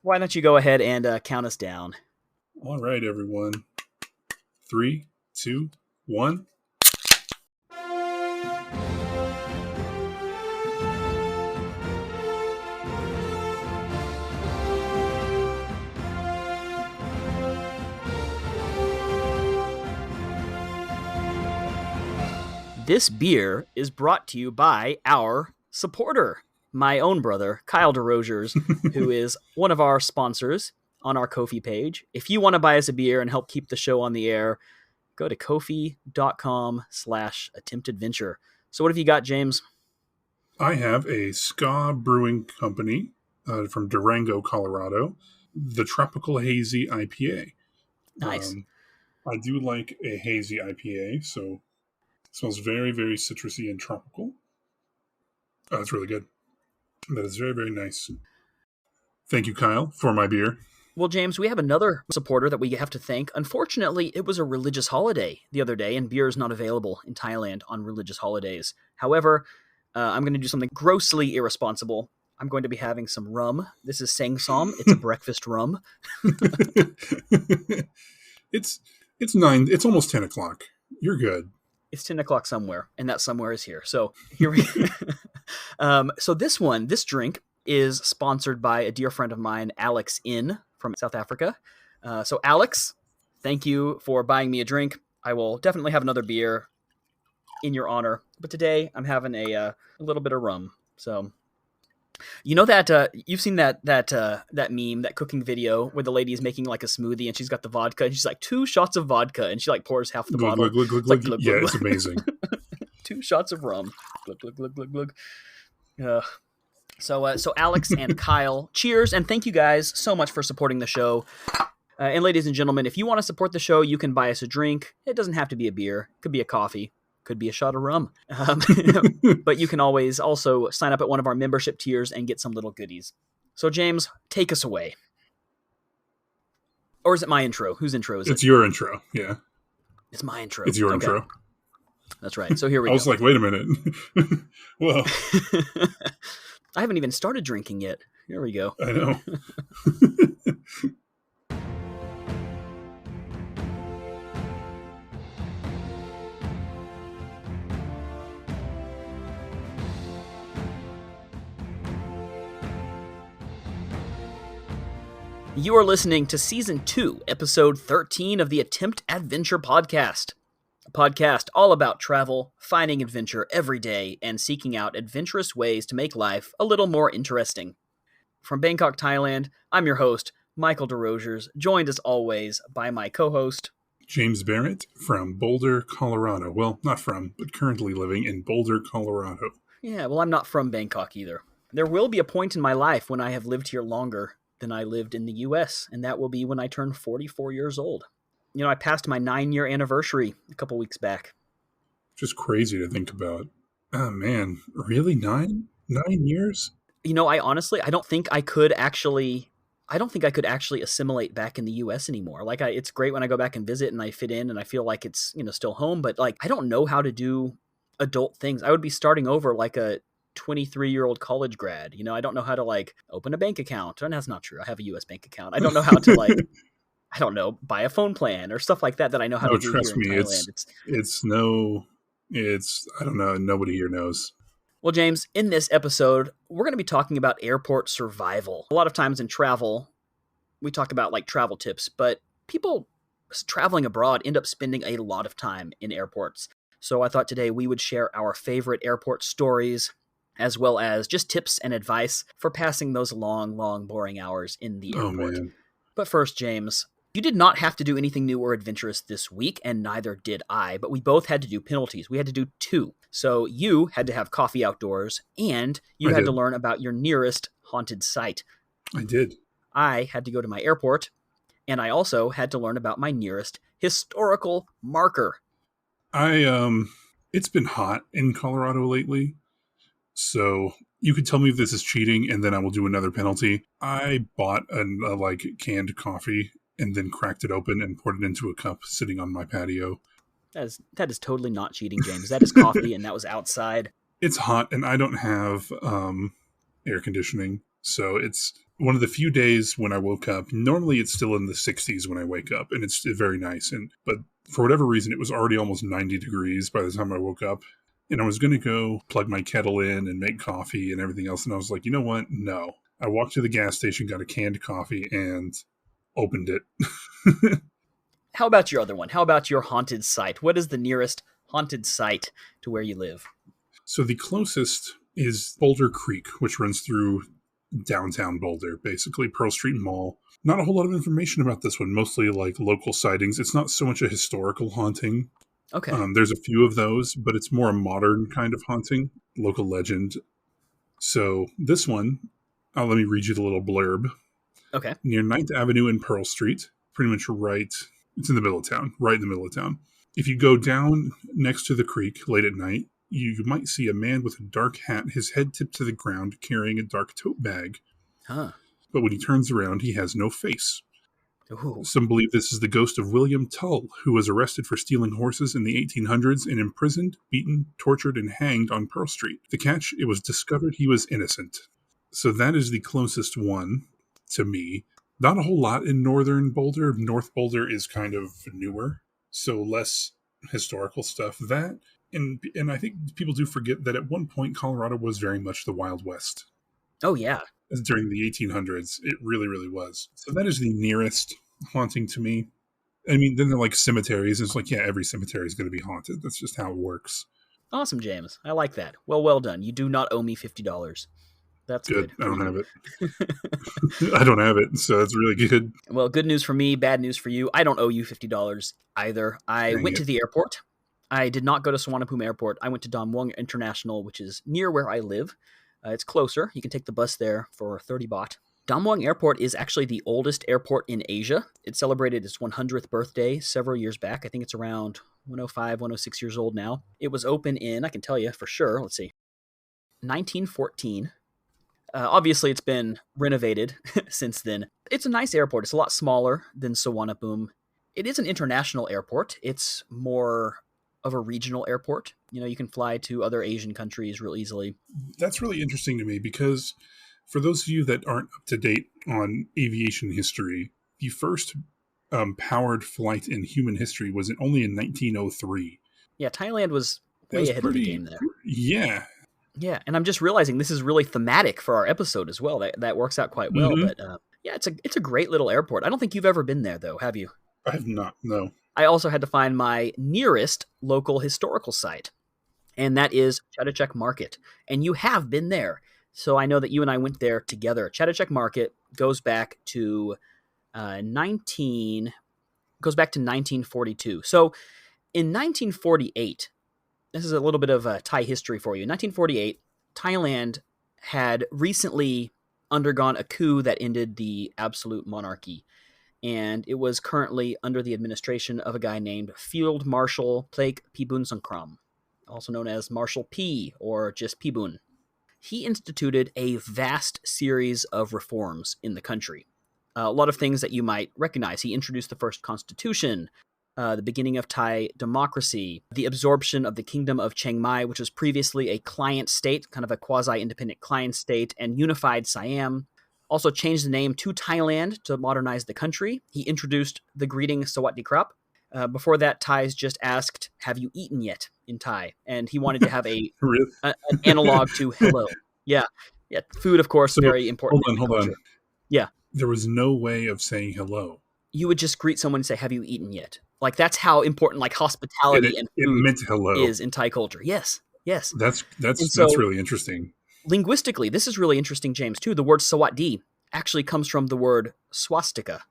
Why don't you go ahead and count us down? All right, everyone. 3, 2, 1. This beer is brought to you by our supporter, my own brother, Kyle DeRogers, who is one of our sponsors on our Ko-fi page. If you want to buy us a beer and help keep the show on the air, go to kofi.com/attemptadventure. So what have you got, James? I have a ska brewing company from Durango, Colorado, the Tropical Hazy IPA. Nice. I do like a hazy IPA, so it smells very, very citrusy and tropical. Oh, that's really good. That is very, very nice. Thank you, Kyle, for my beer. Well, James, we have another supporter that we have to thank. Unfortunately, it was a religious holiday the other day, and beer is not available in Thailand on religious holidays. However, I'm going to do something grossly irresponsible. I'm going to be having some rum. This is Sang Som. It's a breakfast rum. It's 9. It's almost 10 o'clock. You're good. It's 10 o'clock somewhere, and that somewhere is here. So here we So this drink is sponsored by a dear friend of mine, Alex In from South Africa. So Alex, thank you for buying me a drink. I will definitely have another beer in your honor. But today I'm having a little bit of rum. So you know that you've seen that meme, that cooking video where the lady is making like a smoothie and she's got the vodka and she's like 2 shots of vodka and she like pours half the bottle. Glug, glug, glug, glug. Yeah, it's amazing. 2 shots of rum. Glug, glug, glug, glug, glug. So Alex and Kyle, cheers, and thank you guys so much for supporting the show. And ladies and gentlemen, if you want to support the show, you can buy us a drink. It doesn't have to be a beer. It could be a coffee. Could be a shot of rum. But you can always also sign up at one of our membership tiers and get some little goodies. So James, take us away. Or is it my intro? Whose intro is it? It's your intro, yeah. It's my intro. It's your intro. That's right. So here we go. I was like, wait a minute. Well, I haven't even started drinking yet. Here we go. I know. You are listening to Season 2, Episode 13 of the Attempt Adventure Podcast. A podcast all about travel, finding adventure every day, and seeking out adventurous ways to make life a little more interesting. From Bangkok, Thailand, I'm your host, Michael DeRogers, joined as always by my co-host, James Barrett from Boulder, Colorado. Well, not from, but currently living in Boulder, Colorado. Yeah, well, I'm not from Bangkok either. There will be a point in my life when I have lived here longer than I lived in the U.S., and that will be when I turn 44 years old. You know, I passed my 9-year anniversary a couple weeks back. Just crazy to think about. Oh, man. Really? 9 years? You know, I don't think I could actually assimilate back in the U.S. anymore. Like, it's great when I go back and visit and I fit in and I feel like it's, you know, still home, but like, I don't know how to do adult things. I would be starting over like a 23-year-old college grad. You know, I don't know how to like open a bank account. And that's not true. I have a US bank account. I don't know how to like, I don't know, buy a phone plan or stuff like that I know how to do trust here in me, Thailand. I don't know. Nobody here knows. Well, James, in this episode, we're going to be talking about airport survival. A lot of times in travel, we talk about like travel tips, but people traveling abroad end up spending a lot of time in airports. So I thought today we would share our favorite airport stories, as well as just tips and advice for passing those long, long, boring hours in the airport. Oh, man. But first, James, you did not have to do anything new or adventurous this week, and neither did I, but we both had to do penalties. We had to do 2. So you had to have coffee outdoors, and you had to learn about your nearest haunted site. I did. I had to go to my airport, and I also had to learn about my nearest historical marker. It's been hot in Colorado lately. So you could tell me if this is cheating, and then I will do another penalty. I bought a canned coffee and then cracked it open and poured it into a cup sitting on my patio. That is totally not cheating, James. That is coffee, and that was outside. It's hot, and I don't have air conditioning, So it's one of the few days when I woke up. Normally it's still in the 60s when I wake up, and it's very nice. But for whatever reason, it was already almost 90 degrees by the time I woke up. And I was going to go plug my kettle in and make coffee and everything else. And I was like, you know what? No. I walked to the gas station, got a canned coffee, and opened it. How about your other one? How about your haunted site? What is the nearest haunted site to where you live? So the closest is Boulder Creek, which runs through downtown Boulder, basically Pearl Street Mall. Not a whole lot of information about this one, mostly like local sightings. It's not so much a historical haunting. Okay. There's a few of those, but it's more a modern kind of haunting, local legend. So this one, let me read you the little blurb. Okay. Near 9th Avenue and Pearl Street, pretty much right, it's in the middle of town, right in the middle of town. If you go down next to the creek late at night, you might see a man with a dark hat, his head tipped to the ground, carrying a dark tote bag. Huh. But when he turns around, he has no face. Ooh. Some believe this is the ghost of William Tull, who was arrested for stealing horses in the 1800s and imprisoned, beaten, tortured, and hanged on Pearl Street. The catch, it was discovered he was innocent. So that is the closest one to me. Not a whole lot in northern Boulder. North Boulder is kind of newer, so less historical stuff. That, and I think people do forget that at one point Colorado was very much the Wild West. Oh, yeah. During the 1800s, it really, really was. So that is the nearest haunting to me. I mean, then they're like cemeteries. It's like, yeah, every cemetery is going to be haunted. That's just how it works. Awesome, James. I like that. Well done. You do not owe me $50. That's good. I don't have it. I don't have it, so that's really good. Well, good news for me, bad news for you. I don't owe you $50 either. I went to the airport. I did not go to Suvarnabhumi Airport. I went to Don Mueang International, which is near where I live. It's closer. You can take the bus there for 30 baht. Don Mueang Airport is actually the oldest airport in Asia. It celebrated its 100th birthday several years back. I think it's around 105, 106 years old now. It was open in, I can tell you for sure, let's see, 1914. Obviously, it's been renovated since then. It's a nice airport. It's a lot smaller than Suvarnabhumi. It is an international airport. It's more of a regional airport. You know, you can fly to other Asian countries real easily. That's really interesting to me because for those of you that aren't up to date on aviation history, the first powered flight in human history was only in 1903. Yeah, Thailand was way ahead of the game there. Yeah. Yeah, and I'm just realizing this is really thematic for our episode as well. That works out quite well. Mm-hmm. But yeah, it's a great little airport. I don't think you've ever been there, though, have you? I have not, no. I also had to find my nearest local historical site, and that is Chatuchak Market. And you have been there. So I know that you and I went there together. Chatuchak Market goes back to 1942. So in 1948, this is a little bit of Thai history for you. In 1948, Thailand had recently undergone a coup that ended the absolute monarchy. And it was currently under the administration of a guy named Field Marshal Plaek Pibun Songkram, also known as Marshal P, or just Pibun. He instituted a vast series of reforms in the country. A lot of things that you might recognize. He introduced the first constitution, the beginning of Thai democracy, the absorption of the Kingdom of Chiang Mai, which was previously a client state, kind of a quasi-independent client state, and unified Siam. Also changed the name to Thailand to modernize the country. He introduced the greeting Sawat Krap. Before that, Thais just asked, "Have you eaten yet?" in Thai. And he wanted to have an analog to hello. Yeah. Food, of course, very important. Hold on. Yeah. There was no way of saying hello. You would just greet someone and say, "Have you eaten yet?" Like, that's how important, like, hospitality and food meant hello. is in Thai culture. Yes. That's really interesting. Linguistically, this is really interesting, James, too. The word Sawatdi actually comes from the word swastika,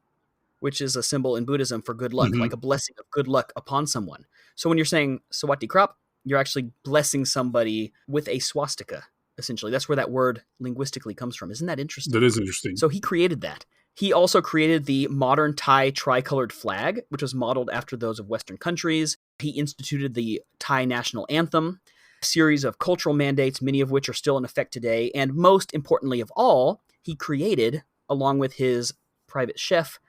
which is a symbol in Buddhism for good luck, like a blessing of good luck upon someone. So when you're saying Sawati Krap, you're actually blessing somebody with a swastika, essentially. That's where that word linguistically comes from. Isn't that interesting? That is interesting. So he created that. He also created the modern Thai tricolored flag, which was modeled after those of Western countries. He instituted the Thai national anthem, a series of cultural mandates, many of which are still in effect today. And most importantly of all, he created, along with his private chef,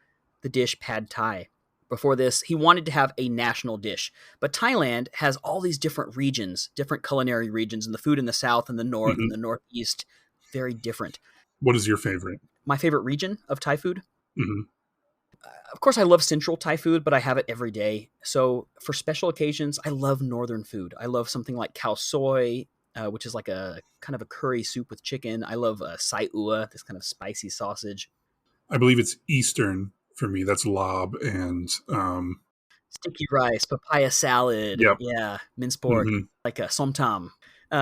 the dish Pad Thai. Before this, he wanted to have a national dish. But Thailand has all these different regions, different culinary regions, and the food in the south and the north and the northeast, very different. What is your favorite? My favorite region of Thai food? Hmm. Of course, I love central Thai food, but I have it every day. So for special occasions, I love northern food. I love something like khao soi, which is like a kind of a curry soup with chicken. I love sai ua, this kind of spicy sausage. I believe it's Eastern for me. That's lob and Sticky rice, papaya salad, yep. yeah, minced pork, Hmm. like a som tam.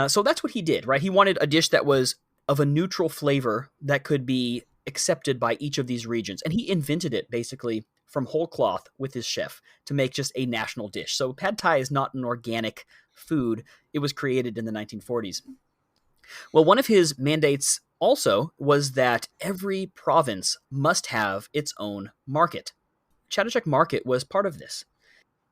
So that's what he did, right? He wanted a dish that was of a neutral flavor that could be accepted by each of these regions. And he invented it basically from whole cloth with his chef to make just a national dish. So pad thai is not an organic food. It was created in the 1940s. Well, one of his mandates also was that every province must have its own market. Chatuchak Market was part of this.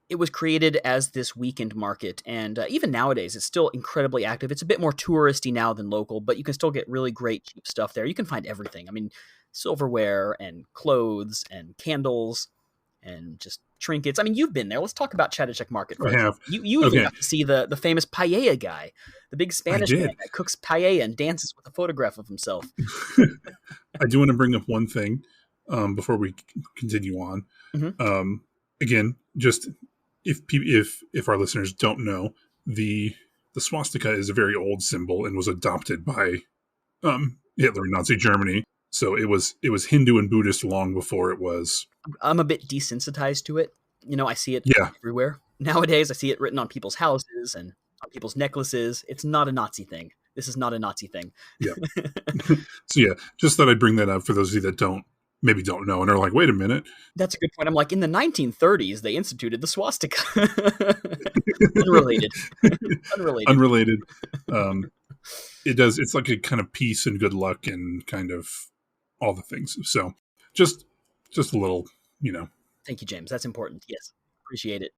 It was created as this weekend market, and even nowadays, it's still incredibly active. It's a bit more touristy now than local, but you can still get really great cheap stuff there. You can find everything. I mean, silverware and clothes and candles and just trinkets. I mean, you've been there. Let's talk about Chatuchak Market for I a second. have. You even Okay, got to see the famous paella guy, the big I Spanish man did. that cooks paella and dances with a photograph of himself. I do want to bring up one thing before we continue on. Mm-hmm. Um, Again, just if our listeners don't know, the swastika is a very old symbol and was adopted by Hitler and Nazi Germany. So it was Hindu and Buddhist long before it was. I'm a bit desensitized to it. You know, I see it Yeah, everywhere. Nowadays, I see it written on people's houses and on people's necklaces. It's not a Nazi thing. This is not a Nazi thing. yeah. So yeah, just thought I'd bring that up for those of you that maybe don't know and are like, wait a minute. That's a good point. I'm like, in the 1930s, they instituted the swastika. Unrelated. Unrelated. Unrelated. Um, it's like a kind of peace and good luck and kind of all the things. So just a little, you know. Thank you, James. That's important. Yes. Appreciate it.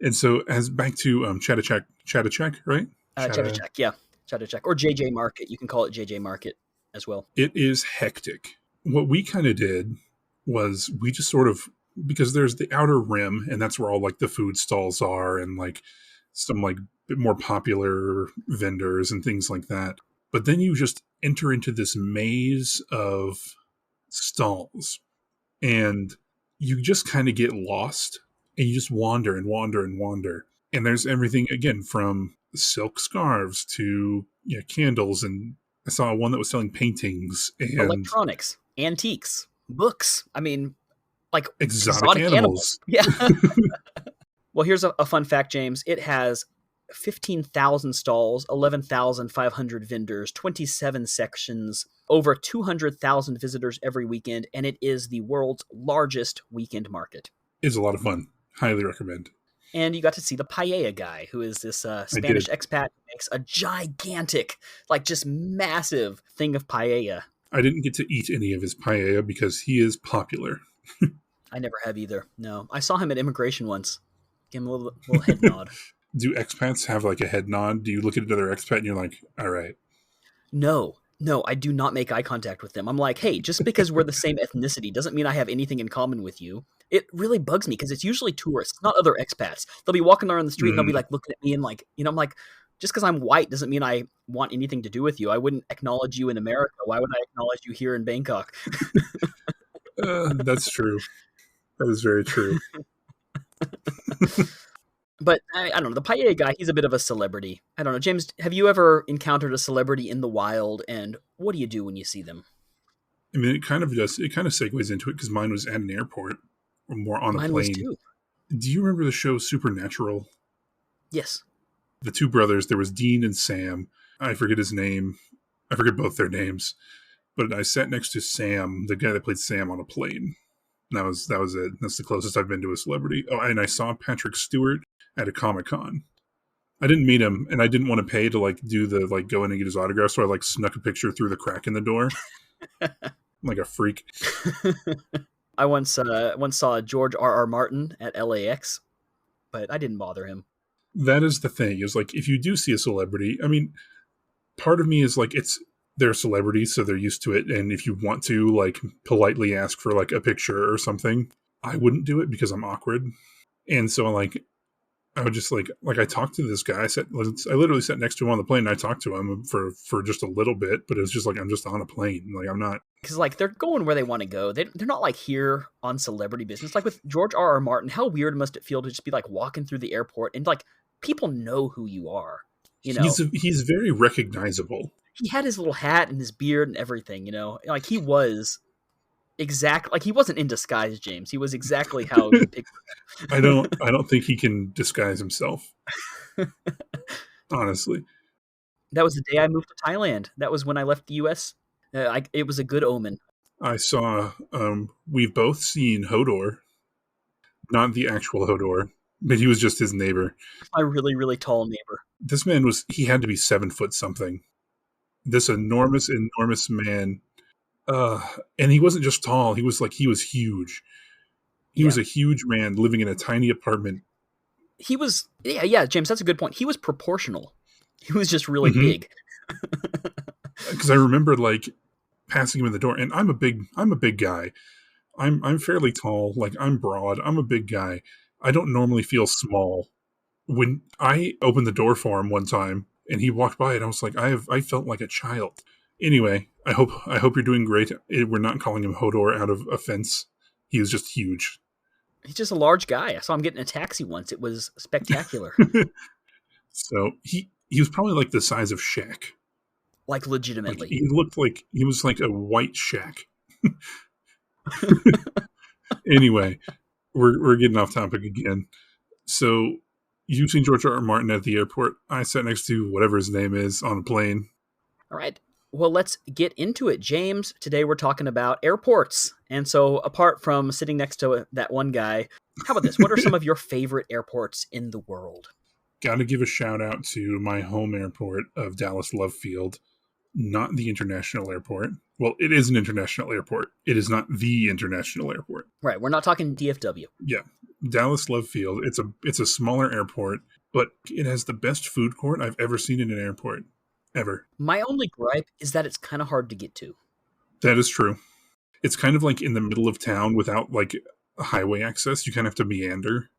And so as back to Chatuchak, right? Chatuchak, yeah. Chatuchak. Or JJ Market. You can call it JJ Market as well. It is hectic. What we kind of did was we just sort of, because there's the outer rim and that's where all like the food stalls are and like some like bit more popular vendors and things like that. But then you just enter into this maze of stalls and you just kind of get lost and you just wander and wander and wander. And there's everything again from silk scarves to candles, and I saw one that was selling paintings and Electronics, antiques, books. I mean, like exotic animals. Yeah. Well, here's a fun fact, James. It has 15,000 stalls, 11,500 vendors, 27 sections, over 200,000 visitors every weekend, and it is the world's largest weekend market. It's a lot of fun. Highly recommend. And you got to see the paella guy, who is this Spanish expat who makes a gigantic, like just massive thing of paella. I didn't get to eat any of his paella because he is popular. I never have either. No. I saw him at immigration once. Give him a little head nod. Do expats have like a head nod? Do you look at another expat and you're like, all right. No, I do not make eye contact with them. I'm like, hey, just because we're the same ethnicity doesn't mean I have anything in common with you. It really bugs me because it's usually tourists, not other expats. They'll be walking around the street and they'll be like looking at me and like, I'm like, just because I'm white doesn't mean I want anything to do with you. I wouldn't acknowledge you in America. Why would I acknowledge you here in Bangkok? That's true. That is very true. But I don't know. The paella guy, he's a bit of a celebrity. I don't know. James, have you ever encountered a celebrity in the wild, and what do you do when you see them? I mean, it kind of segues into it because mine was at an airport or more on a plane. Mine was too. Do you remember the show Supernatural? Yes. The two brothers, there was Dean and Sam. I forget his name. I forget both their names. But I sat next to Sam, the guy that played Sam, on a plane. That was it. That's the closest I've been to a celebrity. Oh, and I saw Patrick Stewart at a Comic-Con. I didn't meet him, and I didn't want to pay to like do the like go in and get his autograph, so I like snuck a picture through the crack in the door. Like a freak. I once saw George R.R. Martin at LAX, but I didn't bother him. That is the thing, is like if you do see a celebrity, I mean, part of me is like they're celebrities, so they're used to it, and if you want to like politely ask for like a picture or something, I wouldn't do it because I'm awkward. And so like I would just I talked to this guy. I literally sat next to him on the plane and I talked to him for just a little bit, but it was just like, I'm just on a plane. Like, I'm not. Because like they're going where they want to go. They're not like here on celebrity business. Like with George R. R. Martin, how weird must it feel to just be like walking through the airport and like people know who you are? You know, He's very recognizable. he had his little hat and his beard and everything. You know, like he was exact. Like he wasn't in disguise, James. He was exactly how you picture. I don't think he can disguise himself. Honestly. That was the day I moved to Thailand. That was when I left the U.S. It was a good omen. I saw. We've both seen Hodor, not the actual Hodor, but he was just his neighbor. My really, really tall neighbor. This man he had to be 7 foot something. This enormous man. And he wasn't just tall, he was huge. He was a huge man living in a tiny apartment. He was, yeah, James, that's a good point. He was proportional. He was just really Mm-hmm. big. Because I remember passing him in the door, and I'm a big guy. I'm fairly tall, I'm broad. I'm a big guy. I don't normally feel small. When I opened the door for him one time and he walked by, and I was like, I felt like a child. Anyway, I hope you're doing great. We're not calling him Hodor out of offense. He was just huge. He's just a large guy. I saw him get in a taxi once. It was spectacular. So he was probably like the size of Shaq. Like legitimately. He looked like he was like a white Shaq. Anyway, we're getting off topic again. So you've seen George R. R. Martin at the airport. I sat next to whatever his name is on a plane. All right. Well, let's get into it, James. Today we're talking about airports. And so apart from sitting next to that one guy, how about this? What are some of your favorite airports in the world? Got to give a shout out to my home airport of Dallas Love Field, not the international airport. Well, it is an international airport. It is not the international airport. Right. We're not talking DFW. Yeah. Dallas Love Field. It's a smaller airport, but it has the best food court I've ever seen in an airport. Ever. My only gripe is that it's kind of hard to get to. That is true. It's kind of like in the middle of town without highway access. You kind of have to meander.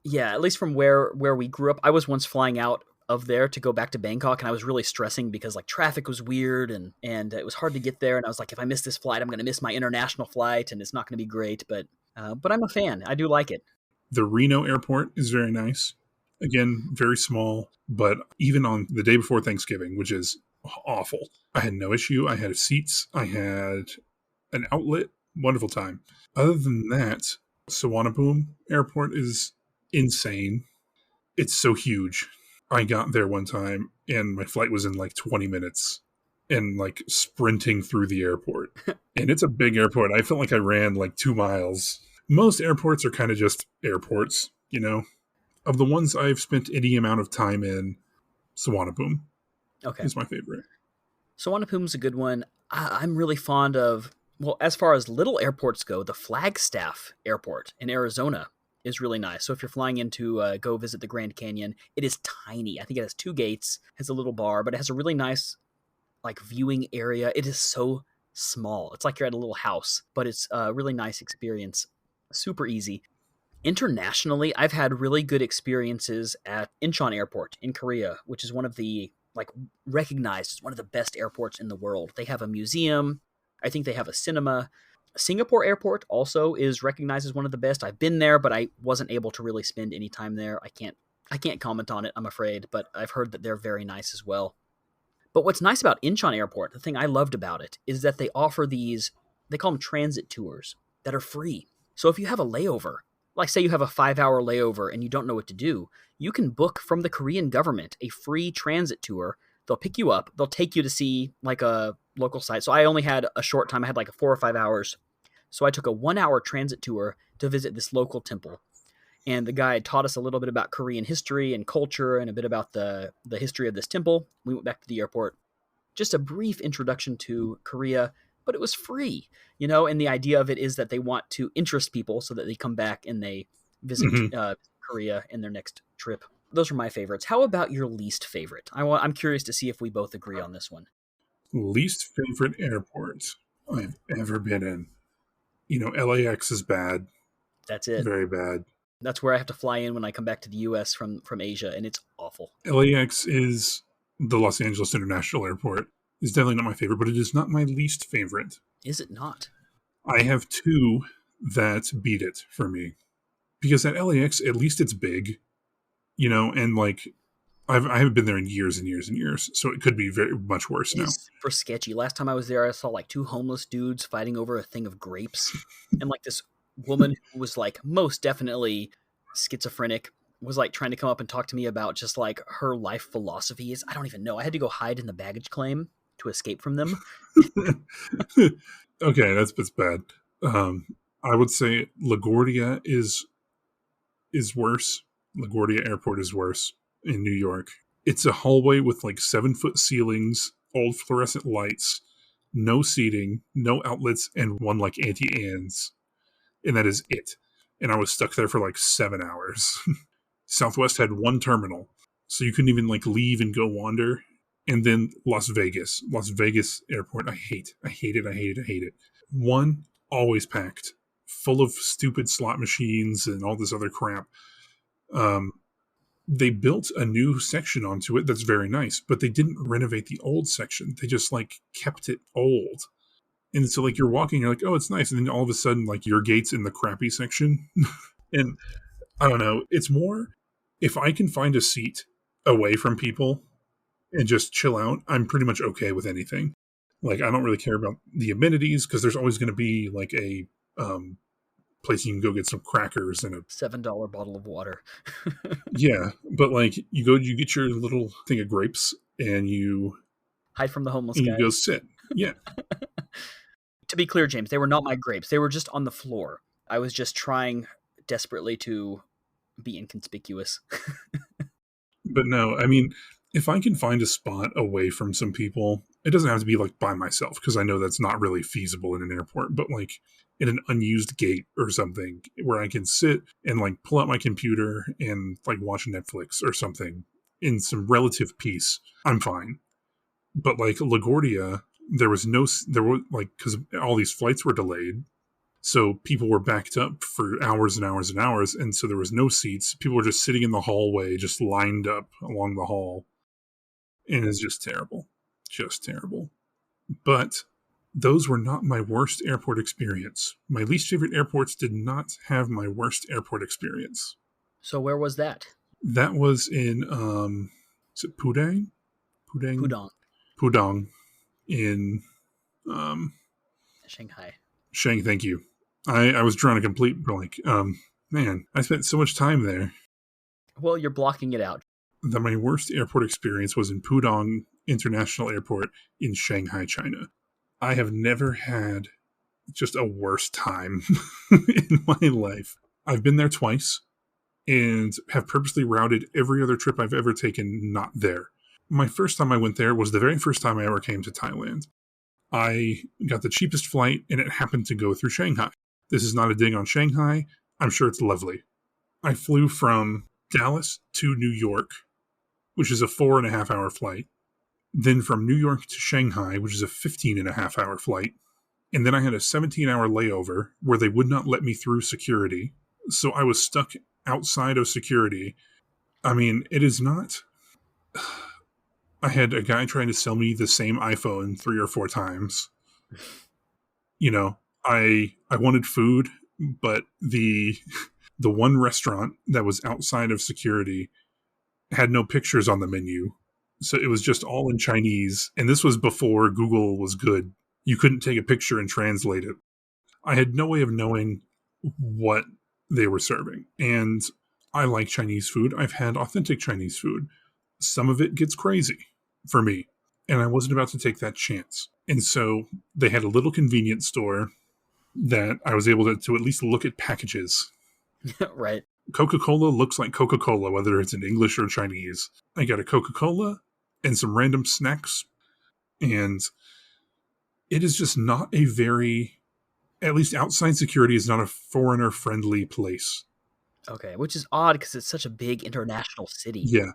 Yeah, at least from where we grew up. I was once flying out of there to go back to Bangkok, and I was really stressing because traffic was weird and it was hard to get there. And I was like, if I miss this flight, I'm going to miss my international flight, and it's not going to be great. But I'm a fan. I do like it. The Reno airport is very nice. Again, very small, but even on the day before Thanksgiving, which is awful, I had no issue. I had seats. I had an outlet. Wonderful time. Other than that, Suvarnabhumi Airport is insane. It's so huge. I got there one time and my flight was in 20 minutes and sprinting through the airport. And it's a big airport. I felt like I ran 2 miles. Most airports are kind of just airports, Of the ones I've spent any amount of time in, Suvarnabhumi is my favorite. Suvarnabhumi's a good one. I'm really fond of, well, as far as little airports go, the Flagstaff Airport in Arizona is really nice. So if you're flying in to go visit the Grand Canyon, it is tiny. I think it has 2 gates, has a little bar, but it has a really nice viewing area. It is so small. It's like you're at a little house, but it's a really nice experience. Super easy. Internationally, I've had really good experiences at Incheon Airport in Korea, which is one of the recognized as one of the best airports in the world. They have a museum. I think they have a cinema. Singapore Airport also is recognized as one of the best. I've been there, but I wasn't able to really spend any time there. I can't comment on it, I'm afraid, but I've heard that they're very nice as well. But what's nice about Incheon Airport, the thing I loved about it, is that they offer these, they call them transit tours, that are free. So if you have a layover, say you have a 5-hour layover and you don't know what to do, you can book from the Korean government a free transit tour. They'll pick you up. They'll take you to see a local site. So I only had a short time. I had 4 or 5 hours. So I took a 1-hour transit tour to visit this local temple. And the guide taught us a little bit about Korean history and culture and a bit about the history of this temple. We went back to the airport. Just a brief introduction to Korea, but it was free, and the idea of it is that they want to interest people so that they come back and they visit Korea in their next trip. Those are my favorites. How about your least favorite? I'm curious to see if we both agree on this one. Least favorite airport I've ever been in. LAX is bad. That's it. Very bad. That's where I have to fly in when I come back to the US from Asia, and it's awful. LAX is the Los Angeles International Airport. It's definitely not my favorite, but it is not my least favorite. Is it not? I have two that beat it for me. Because at LAX, at least it's big, and like I haven't been there in years and years and years, so it could be very much worse It now. is super sketchy. Last time I was there, I saw like two homeless dudes fighting over a thing of grapes, and like this woman who was like most definitely schizophrenic was like trying to come up and talk to me about just like her life philosophies. I don't even know. I had to go hide in the baggage claim to escape from them. Okay, that's bad. I would say LaGuardia is worse. LaGuardia Airport is worse in New York. It's a hallway with like 7-foot ceilings, old fluorescent lights, no seating, no outlets, and one like Auntie Anne's, and that is it. And I was stuck there for like 7 hours. Southwest had one terminal, so you couldn't even like leave and go wander. And then Las Vegas Airport, I hate it. One, always packed, full of stupid slot machines and all this other crap. They built a new section onto it that's very nice, but they didn't renovate the old section. They just like kept it old. And so like you're walking, you're like, oh, it's nice. And then all of a sudden, like your gate's in the crappy section. And I don't know. It's more if I can find a seat away from people and just chill out, I'm pretty much okay with anything. Like I don't really care about the amenities because there's always going to be like a place you can go get some crackers and a $7 bottle of water. yeah. But like you get your little thing of grapes and you Hide from the homeless guys. go sit. Yeah. To be clear, James, they were not my grapes. They were just on the floor. I was just trying desperately to be inconspicuous. But no, I mean, if I can find a spot away from some people, it doesn't have to be like by myself because I know that's not really feasible in an airport, but like in an unused gate or something where I can sit and like pull out my computer and like watch Netflix or something in some relative peace, I'm fine. But like LaGuardia, there were like, because all these flights were delayed. So people were backed up for hours and hours and hours. And so there was no seats. People were just sitting in the hallway, just lined up along the hall. And it's just terrible. Just terrible. But those were not my worst airport experience. My least favorite airports did not have my worst airport experience. So where was that? That was in, is it Pudong? Pudong. Pudong in Shanghai. Thank you. I was drawing a complete blank. Man, I spent so much time there. Well, you're blocking it out. That my worst airport experience was in Pudong International Airport in Shanghai, China. I have never had just a worse time in my life. I've been there twice and have purposely routed every other trip I've ever taken not there. My first time I went there was the very first time I ever came to Thailand. I got the cheapest flight and it happened to go through Shanghai. This is not a dig on Shanghai. I'm sure it's lovely. I flew from Dallas to New York, which is a 4.5-hour flight. Then from New York to Shanghai, which is a 15.5-hour flight. And then I had a 17-hour layover where they would not let me through security. So I was stuck outside of security. I mean, it is not... I had a guy trying to sell me the same iPhone 3 or 4 times. I wanted food, but the one restaurant that was outside of security had no pictures on the menu. So it was just all in Chinese. And this was before Google was good. You couldn't take a picture and translate it. I had no way of knowing what they were serving. And I like Chinese food. I've had authentic Chinese food. Some of it gets crazy for me. And I wasn't about to take that chance. And so they had a little convenience store that I was able to at least look at packages. Right. Coca-Cola looks like Coca-Cola, whether it's in English or Chinese. I got a Coca-Cola and some random snacks. And it is just not a very, at least outside security, is not a foreigner-friendly place. Okay, which is odd because it's such a big international city. Yeah,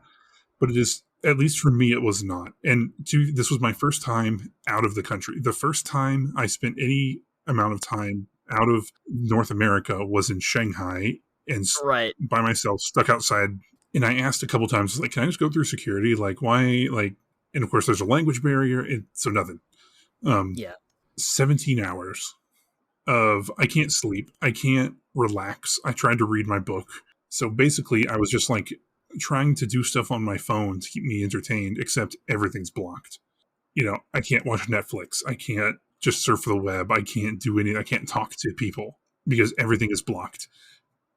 but it is, at least for me, it was not. And this was my first time out of the country. The first time I spent any amount of time out of North America was in Shanghai and Right. by myself, stuck outside. And I asked a couple times, like, can I just go through security? Like, why? Like, and of course, there's a language barrier, so nothing. Um, Yeah. 17 hours of I can't sleep, I can't relax. I tried to read my book. So basically, I was just like trying to do stuff on my phone to keep me entertained, except everything's blocked. I can't watch Netflix. I can't just surf the web. I can't do any. I can't talk to people because everything is blocked.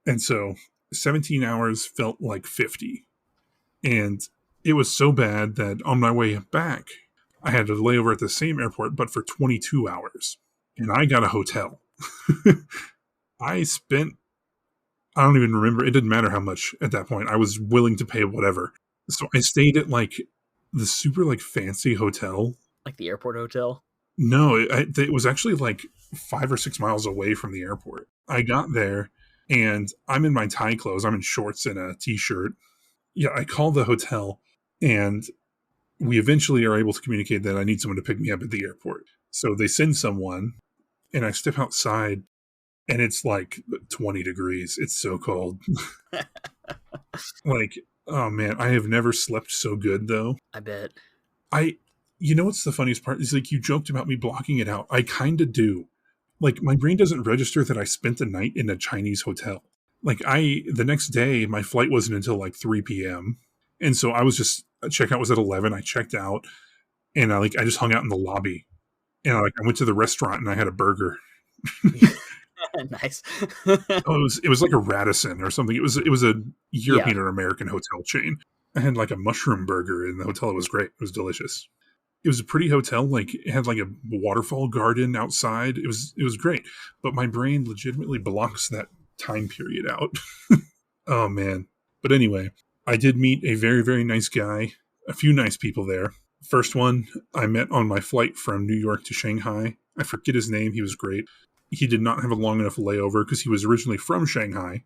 And so 17 hours felt like 50. And it was so bad that on my way back, I had to layover at the same airport, but for 22 hours. And I got a hotel. I spent, I don't even remember. It didn't matter how much at that point. I was willing to pay whatever. So I stayed at like the super like fancy hotel. Like the airport hotel. No, it was actually like 5 or 6 miles away from the airport. I got there and I'm in my tie clothes. I'm in shorts and a t-shirt. Yeah, I called the hotel and we eventually are able to communicate that I need someone to pick me up at the airport. So they send someone and I step outside and it's like 20 degrees. It's so cold. Like, oh man, I have never slept so good though. I bet. What's the funniest part is like you joked about me blocking it out. I kind of do. Like my brain doesn't register that I spent the night in a Chinese hotel. Like the next day, my flight wasn't until like 3 p.m. And so I was just, checkout was at 11. I checked out and I just hung out in the lobby and I went to the restaurant and I had a burger. Nice. Oh, it was like a Radisson or something. It was a European Yeah. or American hotel chain. I had like a mushroom burger in the hotel. It was great. It was delicious. It was a pretty hotel. Like it had like a waterfall garden outside. It was great. But my brain legitimately blocks that time period out. Oh man. But anyway, I did meet a very, very nice guy, a few nice people there. First one I met on my flight from New York to Shanghai. I forget his name. He was great. He did not have a long enough layover because he was originally from Shanghai,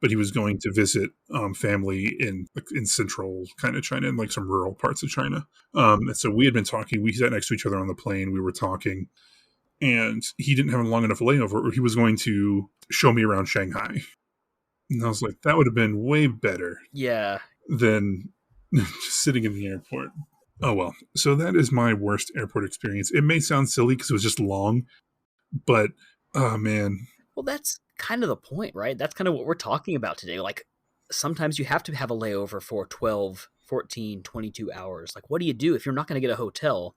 but he was going to visit family in central kind of China, in like some rural parts of China. And so we had been talking. We sat next to each other on the plane. We were talking, and he didn't have a long enough layover, or he was going to show me around Shanghai. And I was like, that would have been way better Yeah. than just sitting in the airport. Oh well. So that is my worst airport experience. It may sound silly because it was just long, but oh man. Well, that's kind of the point, right? That's kind of what we're talking about today. Like sometimes you have to have a layover for 12, 14, 22 hours. Like what do you do if you're not going to get a hotel?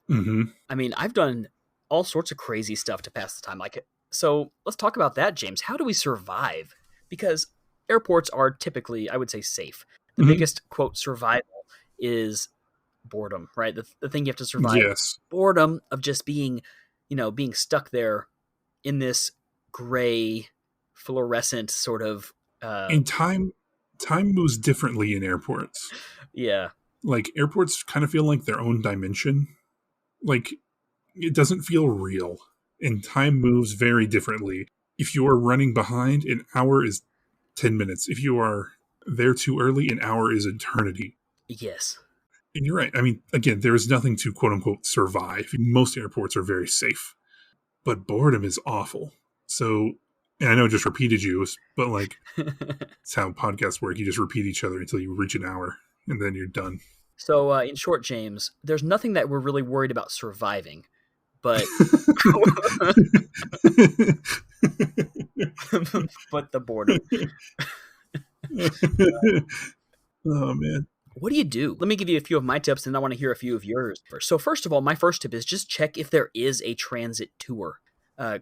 Mm-hmm. I mean, I've done all sorts of crazy stuff to pass the time. Like, so let's talk about that, James. How do we survive? Because airports are typically, I would say, safe. The Mm-hmm. biggest quote survival is boredom, right? The thing you have to survive, Yes. boredom of just being, being stuck there in this gray, fluorescent sort of. And time moves differently in airports. Yeah. Like airports kind of feel like their own dimension. Like it doesn't feel real. And time moves very differently. If you are running behind, an hour is 10 minutes. If you are there too early, an hour is eternity. Yes. And you're right. I mean, again, there is nothing to quote unquote survive. Most airports are very safe, but boredom is awful. So, and I know I just repeated you, but like, it's how podcasts work. You just repeat each other until you reach an hour and then you're done. So, in short, James, there's nothing that we're really worried about surviving, but but the boredom. Oh man. What do you do? Let me give you a few of my tips, and I want to hear a few of yours first. So, first of all, my first tip is just check if there is a transit tour.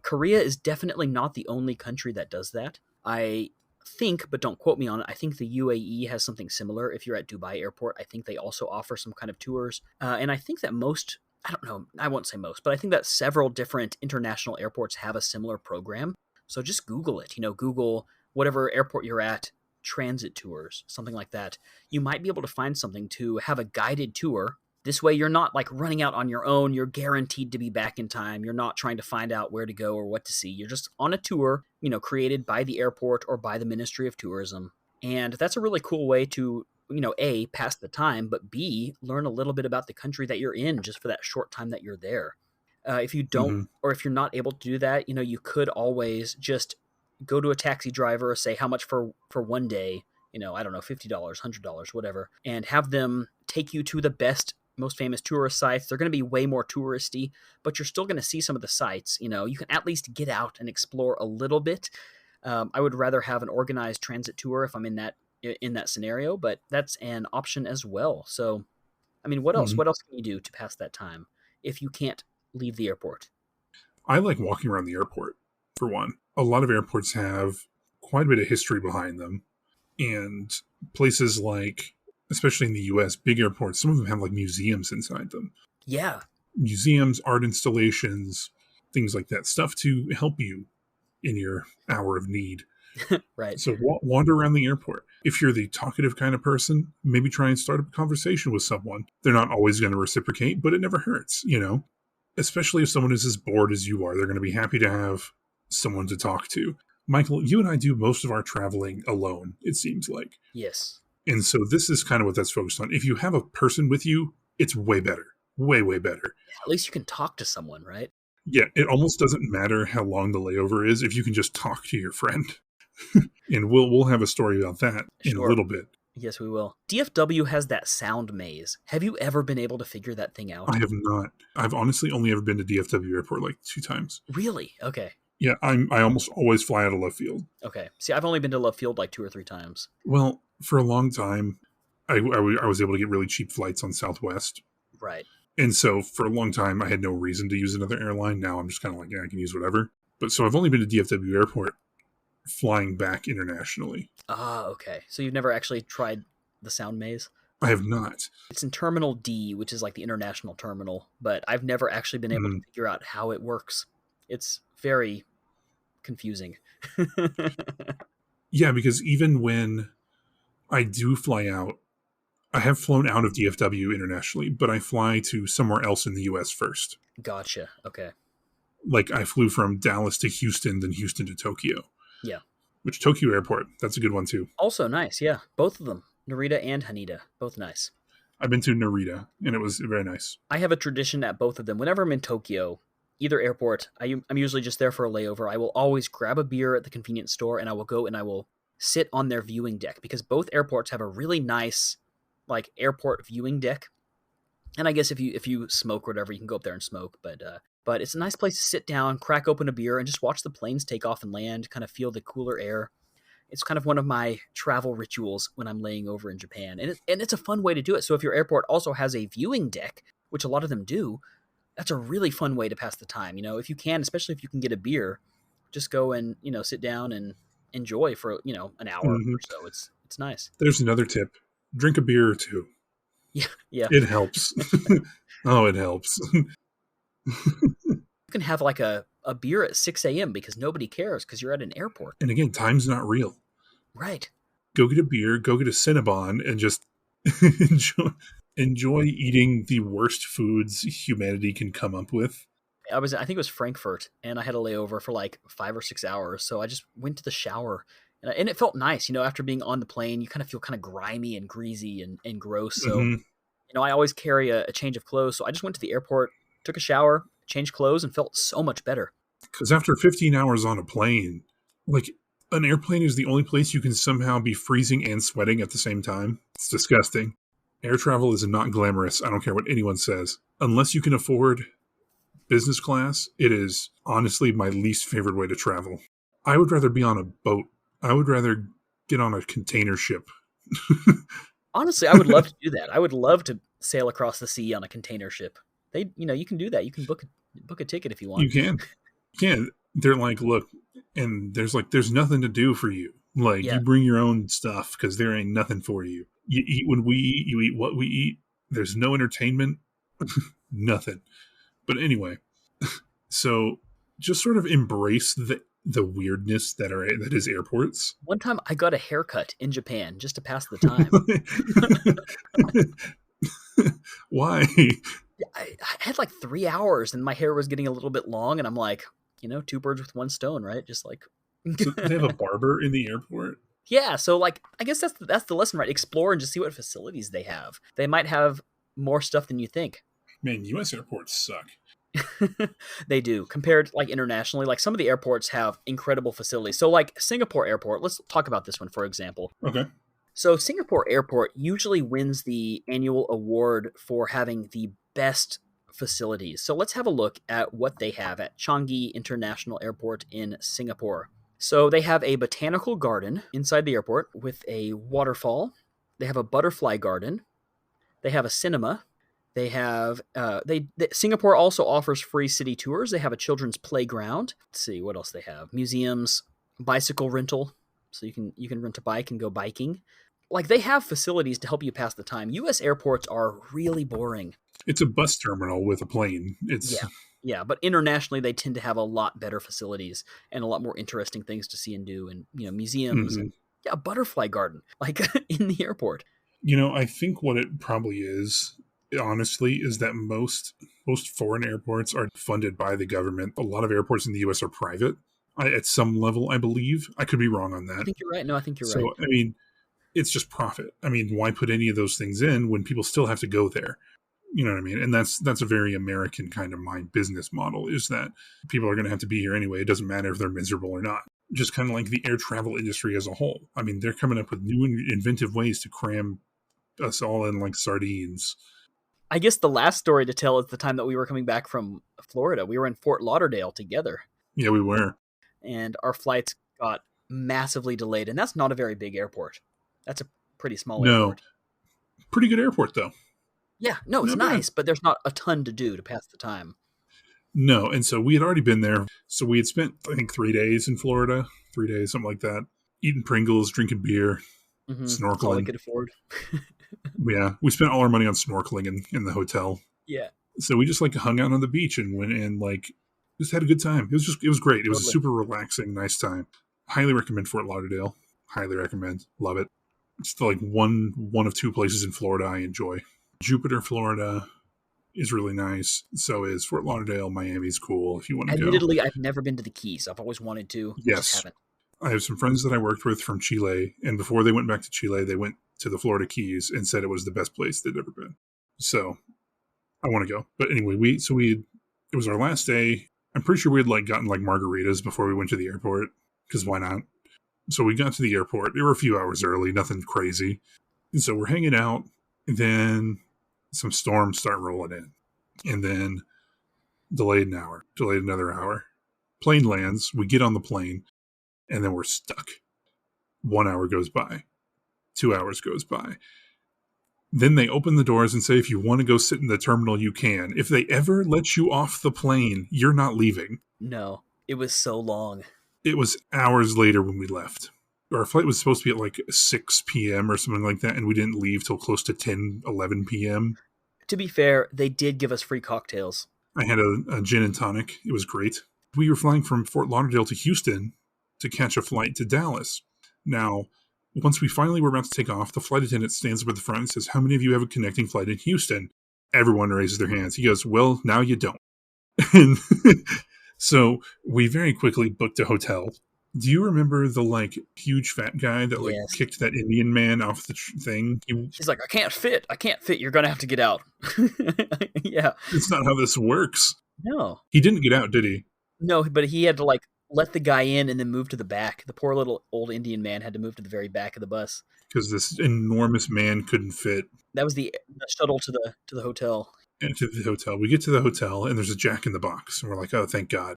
Korea is definitely not the only country that does that. I think, but don't quote me on it, I think the UAE has something similar. If you're at Dubai Airport, I think they also offer some kind of tours. And I think that most, I don't know, I won't say most, but I think that several different international airports have a similar program. So just Google it. Google whatever airport you're at, transit tours, something like that. You might be able to find something to have a guided tour. This way you're not like running out on your own. You're guaranteed to be back in time. You're not trying to find out where to go or what to see. You're just on a tour, created by the airport or by the Ministry of Tourism. And that's a really cool way to, A, pass the time, but B, learn a little bit about the country that you're in just for that short time that you're there. If you don't, Mm-hmm. or if you're not able to do that, you could always just go to a taxi driver, say how much for one day, I don't know, $50, $100, whatever, and have them take you to the best, most famous tourist sites. They're going to be way more touristy, but you're still going to see some of the sites. You can at least get out and explore a little bit. I would rather have an organized transit tour if I'm in that scenario, but that's an option as well. So, I mean, what else? Mhm. What else can you do to pass that time if you can't leave the airport? I like walking around the airport, for one. A lot of airports have quite a bit of history behind them. And places like, especially in the US, big airports, some of them have like museums inside them. Yeah. Museums, art installations, things like that. Stuff to help you in your hour of need. Right. So wander around the airport. If you're the talkative kind of person, maybe try and start up a conversation with someone. They're not always going to reciprocate, but it never hurts, Especially if someone is as bored as you are, they're going to be happy to have someone to talk to. Michael, you and I do most of our traveling alone, it seems like. Yes. And so this is kind of what that's focused on. If you have a person with you, it's way better. Way, way better. At least you can talk to someone, right? Yeah, it almost doesn't matter how long the layover is if you can just talk to your friend. And we'll have a story about that in a Sure. little bit. Yes, we will. DFW has that sound maze. Have you ever been able to figure that thing out? I have not. I've honestly only ever been to DFW Airport like 2 times. Really? Okay. Yeah, I almost always fly out of left field. Okay. See, I've only been to Love Field like 2 or 3 times. Well, for a long time, I was able to get really cheap flights on Southwest. Right. And so for a long time, I had no reason to use another airline. Now I'm just kind of like, yeah, I can use whatever. But so I've only been to DFW Airport flying back internationally. Ah, okay. So you've never actually tried the sound maze? I have not. It's in Terminal D, which is like the international terminal, but I've never actually been able to figure out how it works. It's very confusing. Yeah, because even when I do fly out, I have flown out of DFW internationally, but I fly to somewhere else in the US first. Gotcha. Okay. Like I flew from Dallas to Houston, then Houston to Tokyo. Yeah. Which Tokyo Airport, that's a good one too. Also nice, yeah. Both of them. Narita and Haneda. Both nice. I've been to Narita, and it was very nice. I have a tradition at both of them. Whenever I'm in Tokyo, either airport, I'm usually just there for a layover. I will always grab a beer at the convenience store, and I will go and I will sit on their viewing deck, because both airports have a really nice like airport viewing deck. And I guess if you smoke or whatever, you can go up there and smoke. But it's a nice place to sit down, crack open a beer, and just watch the planes take off and land, kind of feel the cooler air. It's kind of one of my travel rituals when I'm laying over in Japan. And it's a fun way to do it. So if your airport also has a viewing deck, which a lot of them do, that's a really fun way to pass the time. If you can, especially if you can get a beer, just go and, sit down and enjoy for, an hour or so. It's nice. There's another tip. Drink a beer or two. Yeah. Yeah. It helps. Oh, it helps. You can have like a beer at 6 a.m. because nobody cares because you're at an airport. And again, time's not real. Right. Go get a beer, go get a Cinnabon, and just enjoy eating the worst foods humanity can come up with. I think it was Frankfurt, and I had a layover for like 5 or 6 hours. So I just went to the shower, and it felt nice. After being on the plane, you kind of feel kind of grimy and greasy and gross. So, I always carry a change of clothes. So I just went to the airport, took a shower, changed clothes, and felt so much better. Because after 15 hours on a plane, like an airplane is the only place you can somehow be freezing and sweating at the same time. It's disgusting. Air travel is not glamorous. I don't care what anyone says. Unless you can afford business class, it is honestly my least favorite way to travel. I would rather be on a boat. I would rather get on a container ship. Honestly, I would love to do that. I would love to sail across the sea on a container ship. You can do that. You can book a ticket if you want. You can. They're like, look, and there's nothing to do for you. Like, you bring your own stuff because there ain't nothing for you. You eat when we eat. You eat what we eat. There's no entertainment. Nothing. But anyway, so just sort of embrace the weirdness that is airports. One time I got a haircut in Japan just to pass the time. Why? I had like 3 hours and my hair was getting a little bit long, and I'm like, 2 birds with 1 stone, right? Just like. So they have a barber in the airport? Yeah, so like I guess that's the lesson, right? Explore and just see what facilities they have. They might have more stuff than you think. Man, U.S. airports suck. They do. Compared like internationally, like some of the airports have incredible facilities. So like Singapore Airport, let's talk about this one for example. Okay. So Singapore Airport usually wins the annual award for having the best facilities. So let's have a look at what they have at Changi International Airport in Singapore. So they have a botanical garden inside the airport with a waterfall. They have a butterfly garden. They have a cinema. They have Singapore also offers free city tours. They have a children's playground. Let's see what else they have. Museums, bicycle rental, so you can rent a bike and go biking. Like they have facilities to help you pass the time. U.S. airports are really boring. It's a bus terminal with a plane. It's Yeah, yeah, but internationally they tend to have a lot better facilities and a lot more interesting things to see and do, and museums mhm. and yeah, a butterfly garden like in the airport. I think what it probably is, honestly, is that most foreign airports are funded by the government. A lot of airports in the US are private. At some level, I believe. I could be wrong on I that. think you're right. No, I think you're So, right. I mean, it's just profit. I mean, why put any of those things in when people still have to go there? You know what I mean? And that's a very American kind of mind business model, is that people are going to have to be here anyway. It doesn't matter if they're miserable or not. Just kind of like the air travel industry as a whole. I mean, they're coming up with new and inventive ways to cram us all in like sardines. I guess the last story to tell is the time that we were coming back from Florida. We were in Fort Lauderdale together, Yeah, we were. and our flights got massively delayed. And that's not a very big airport. That's a pretty small No, airport. pretty good airport though. Yeah, no, it's Not bad. nice, but there's not a ton to do to pass the time. No, and so we had already been there. So we had spent, I think, 3 days in Florida, 3 days, something like that, eating Pringles, drinking beer, That's all they snorkeling. could afford. Yeah, we spent all our money on snorkeling in the hotel. Yeah, So we just like hung out on the beach and went and like just had a good time. It was great. It was a totally. super relaxing, nice time. Highly recommend Fort Lauderdale. Highly recommend. Love it. It's like one of two places in Florida I enjoy. Jupiter, Florida is really nice. So is Fort Lauderdale. Miami's cool if you want to go. Admittedly, I've never been to the Keys. I've always wanted to. I just Yes, haven't. I have some friends that I worked with from Chile, and before they went back to Chile, they went to the Florida Keys and said it was the best place they'd ever been. So I want to go. But anyway, it was our last day. I'm pretty sure we had like gotten like margaritas before we went to the airport, because why not? So we got to the airport. They were a few hours early, nothing crazy. And so we're hanging out, and then some storms start rolling in. And then delayed an hour, delayed another hour. Plane lands, we get on the plane, and then we're stuck. 1 hour goes by, 2 hours goes by. Then they open the doors and say, if you want to go sit in the terminal, you can. If they ever let you off the plane, you're not leaving. No, it was so long. It was hours later when we left. Our flight was supposed to be at like 6 p.m. or something like that, and we didn't leave till close to 10, 11 p.m. To be fair, they did give us free cocktails. I had a gin and tonic. It was great. We were flying from Fort Lauderdale to Houston to catch a flight to Dallas. Now, once we finally were about to take off, the flight attendant stands up at the front and says, how many of you have a connecting flight in Houston? Everyone raises their hands. He goes, well, now you don't. And so we very quickly booked a hotel. Do you remember the like huge fat guy that like Yes. kicked that Indian man off the thing? He's like, I can't fit. I can't fit. You're going to have to get out. Yeah. It's not how this works. No. He didn't get out, did he? No, but he had to like let the guy in and then move to the back. The poor little old Indian man had to move to the very back of the bus. Because this enormous man couldn't fit That was the shuttle to the hotel. into the hotel. We get to the hotel and there's a Jack in the Box. And we're like, oh, thank God.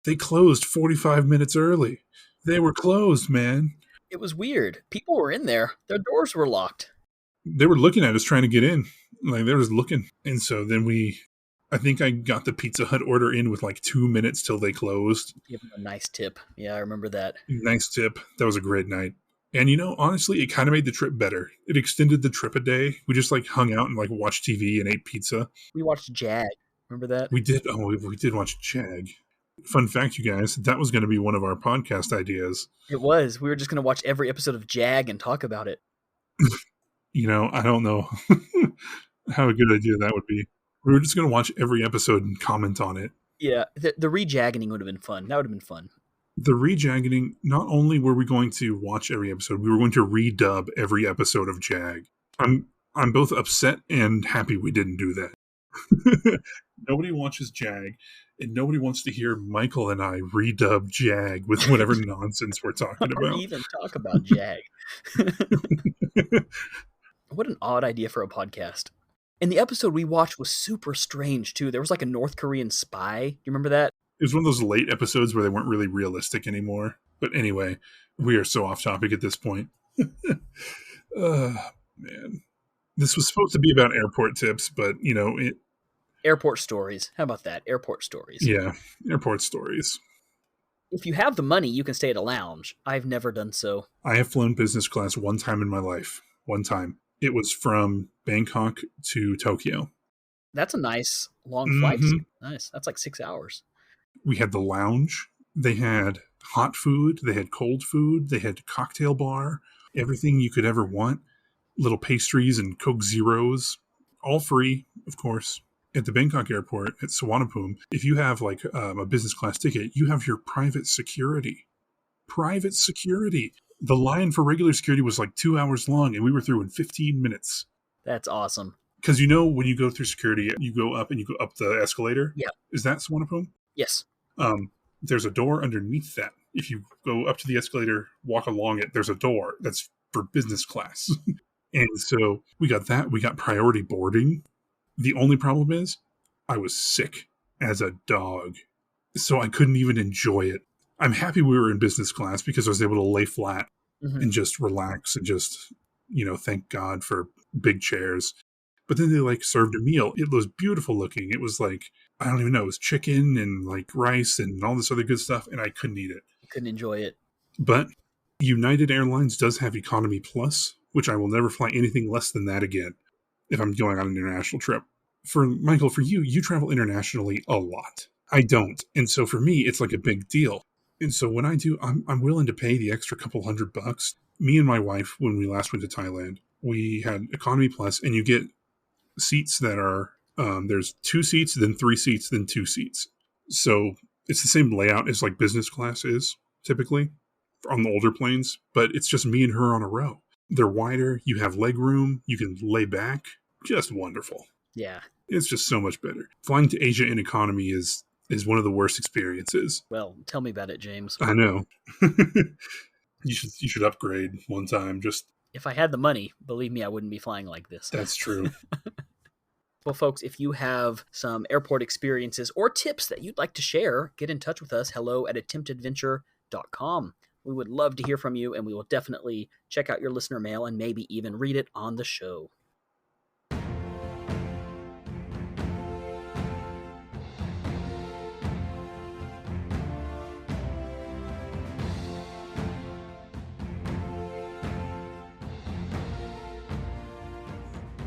They closed 45 minutes early. They were closed, man. It was weird. People were in there. Their doors were locked. They were looking at us trying to get in. Like, they were just looking. And so then I think I got the Pizza Hut order in with like 2 minutes till they closed. Give them a nice tip. Yeah, I remember that. Nice tip. That was a great night. And honestly, it kind of made the trip better. It extended the trip a day. We just like hung out and like watched TV and ate pizza. We watched Jag. Remember that? We did. Oh, we did watch Jag. Fun fact, you guys, that was going to be one of our podcast ideas. It was. We were just going to watch every episode of Jag and talk about it. I don't know how a good idea that would be. We were just going to watch every episode and comment on it. Yeah, the re-jagging would have been fun. That would have been fun. The rejagging, not only were we going to watch every episode, we were going to redub every episode of Jag. I'm both upset and happy we didn't do that. Nobody watches Jag, and nobody wants to hear Michael and I redub Jag with whatever nonsense we're talking Or about. even talk about Jag. What an odd idea for a podcast. And the episode we watched was super strange, too. There was like a North Korean spy. Do you remember that? It was one of those late episodes where they weren't really realistic anymore. But anyway, we are so off topic at this point. Man. This was supposed to be about airport tips, but, Airport stories. How about that? Airport stories. Yeah, airport stories. If you have the money, you can stay at a lounge. I've never done so. I have flown business class one time in my life. One time. It was from Bangkok to Tokyo. That's a nice long flight. Nice. That's like 6 hours. We had the lounge. They had hot food. They had cold food. They had cocktail bar. Everything you could ever want. Little pastries and Coke Zeros. All free, of course. At the Bangkok airport at Suvarnabhumi, if you have like a business class ticket, you have your private security. Private security. The line for regular security was like 2 hours long, and we were through in 15 minutes. That's awesome. Because when you go through security, you go up the escalator. Yeah. Is that Suvarnabhumi? Yes. There's a door underneath that. If you go up to the escalator, walk along it, there's a door that's for business class. And so we got that. We got priority boarding. The only problem is I was sick as a dog, so I couldn't even enjoy it. I'm happy we were in business class because I was able to lay flat and just relax and just, thank God for big chairs. But then they served a meal. It was beautiful looking. It was I don't even know, it was chicken and rice and all this other good stuff, and I couldn't eat it. You couldn't enjoy it. But United Airlines does have Economy Plus, which I will never fly anything less than that again if I'm going on an international trip. For Michael, for you travel internationally a lot. I don't. And so for me, it's like a big deal. And so when I do, I'm willing to pay the extra couple $100. Me and my wife, when we last went to Thailand, we had Economy Plus, and you get seats that are, there's 2 seats, then 3 seats, then 2 seats. So it's the same layout as business class is typically on the older planes, but it's just me and her on a row. They're wider. You have leg room. You can lay back. Just wonderful. Yeah. It's just so much better. Flying to Asia in economy is one of the worst experiences. Well, tell me about it, James. I know. You should upgrade one time. Just if I had the money, believe me, I wouldn't be flying like this. That's true. Well, folks, if you have some airport experiences or tips that you'd like to share, get in touch with us. hello@attemptadventure.com. We would love to hear from you, and we will definitely check out your listener mail and maybe even read it on the show.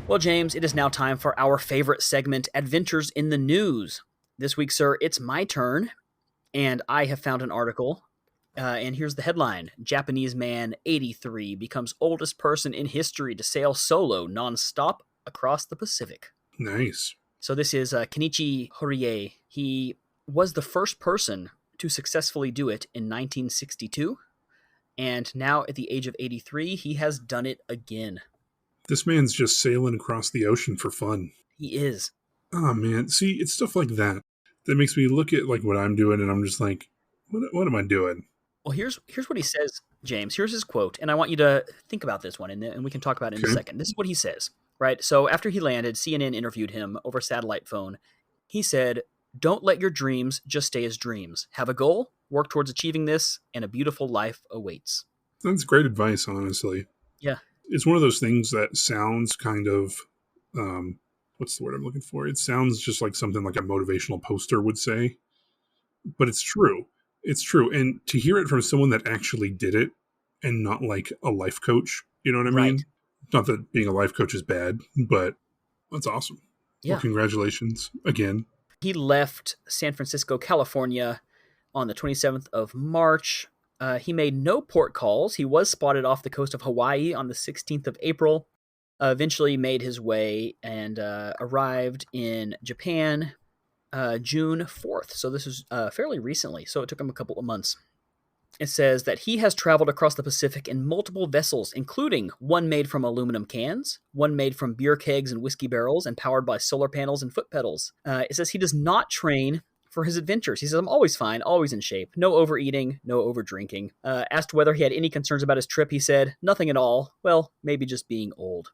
Well, James, it is now time for our favorite segment, Adventures in the News. This week, sir, it's my turn, and I have found an article, and here's the headline. Japanese man 83 becomes oldest person in history to sail solo nonstop across the Pacific. Nice. So this is Kenichi Horie. He was the first person to successfully do it in 1962, and now at the age of 83, he has done it again. This man's just sailing across the ocean for fun. He is. Oh, man. See, it's stuff like that that makes me look at what I'm doing, and I'm just like, what am I doing? Well, here's what he says, James. Here's his quote, and I want you to think about this one, and we can talk about it in a second. This is what he says, right? So after he landed, CNN interviewed him over satellite phone. He said, "Don't let your dreams just stay as dreams. Have a goal, work towards achieving this, and a beautiful life awaits." That's great advice, honestly. Yeah. It's one of those things that sounds kind of, what's the word I'm looking for? It sounds just like something like a motivational poster would say, but it's true. It's true. And to hear it from someone that actually did it and not like a life coach, you know what I mean? Not that being a life coach is bad, but that's awesome. Yeah. Well, congratulations again. He left San Francisco, California on the 27th of March. He made no port calls. He was spotted off the coast of Hawaii on the 16th of April, eventually made his way and arrived in Japan June 4th. So this was fairly recently. So it took him a couple of months. It says that he has traveled across the Pacific in multiple vessels, including one made from aluminum cans, one made from beer kegs and whiskey barrels, and powered by solar panels and foot pedals. It says he does not train for his adventures. He says, I'm always fine, always in shape. No overeating, no overdrinking. Asked whether he had any concerns about his trip, he said, nothing at all. Well, maybe just being old.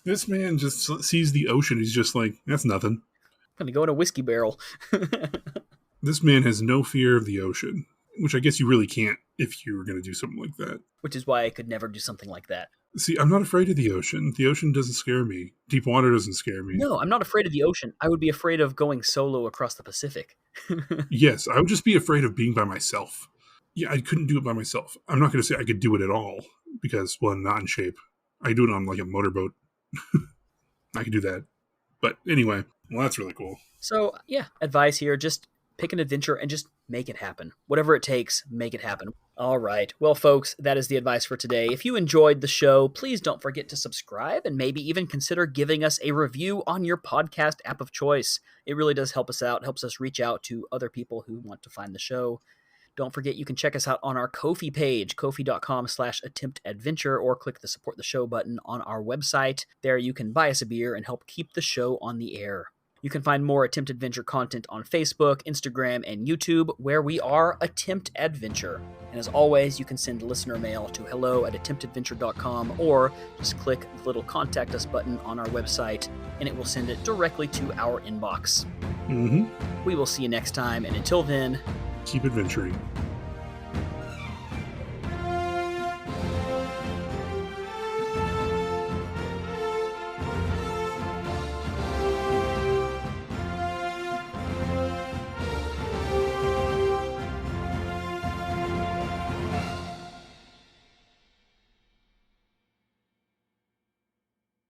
This man just sees the ocean. He's just like, that's nothing. I'm going to go in a whiskey barrel. This man has no fear of the ocean, which I guess you really can't if you were going to do something like that. Which is why I could never do something like that. See, I'm not afraid of the ocean. The ocean doesn't scare me. Deep water doesn't scare me. No, I'm not afraid of the ocean. I would be afraid of going solo across the Pacific. Yes, I would just be afraid of being by myself. Yeah, I couldn't do it by myself. I'm not going to say I could do it at all because, well, I'm not in shape. I could do it on like a motorboat. I could do that. But anyway, well, that's really cool. So, yeah, advice here, just pick an adventure and just make it happen. Whatever it takes, make it happen. All right. Well, folks, that is the advice for today. If you enjoyed the show, please don't forget to subscribe and maybe even consider giving us a review on your podcast app of choice. It really does help us out, helps us reach out to other people who want to find the show. Don't forget you can check us out on our Ko-fi page, kofi.com/attemptadventure, or click the support the show button on our website. There you can buy us a beer and help keep the show on the air. You can find more Attempt Adventure content on Facebook, Instagram, and YouTube, where we are Attempt Adventure. And as always, you can send listener mail to hello@attemptadventure.com, or just click the little contact us button on our website, and it will send it directly to our inbox. Mm-hmm. We will see you next time, and until then, keep adventuring.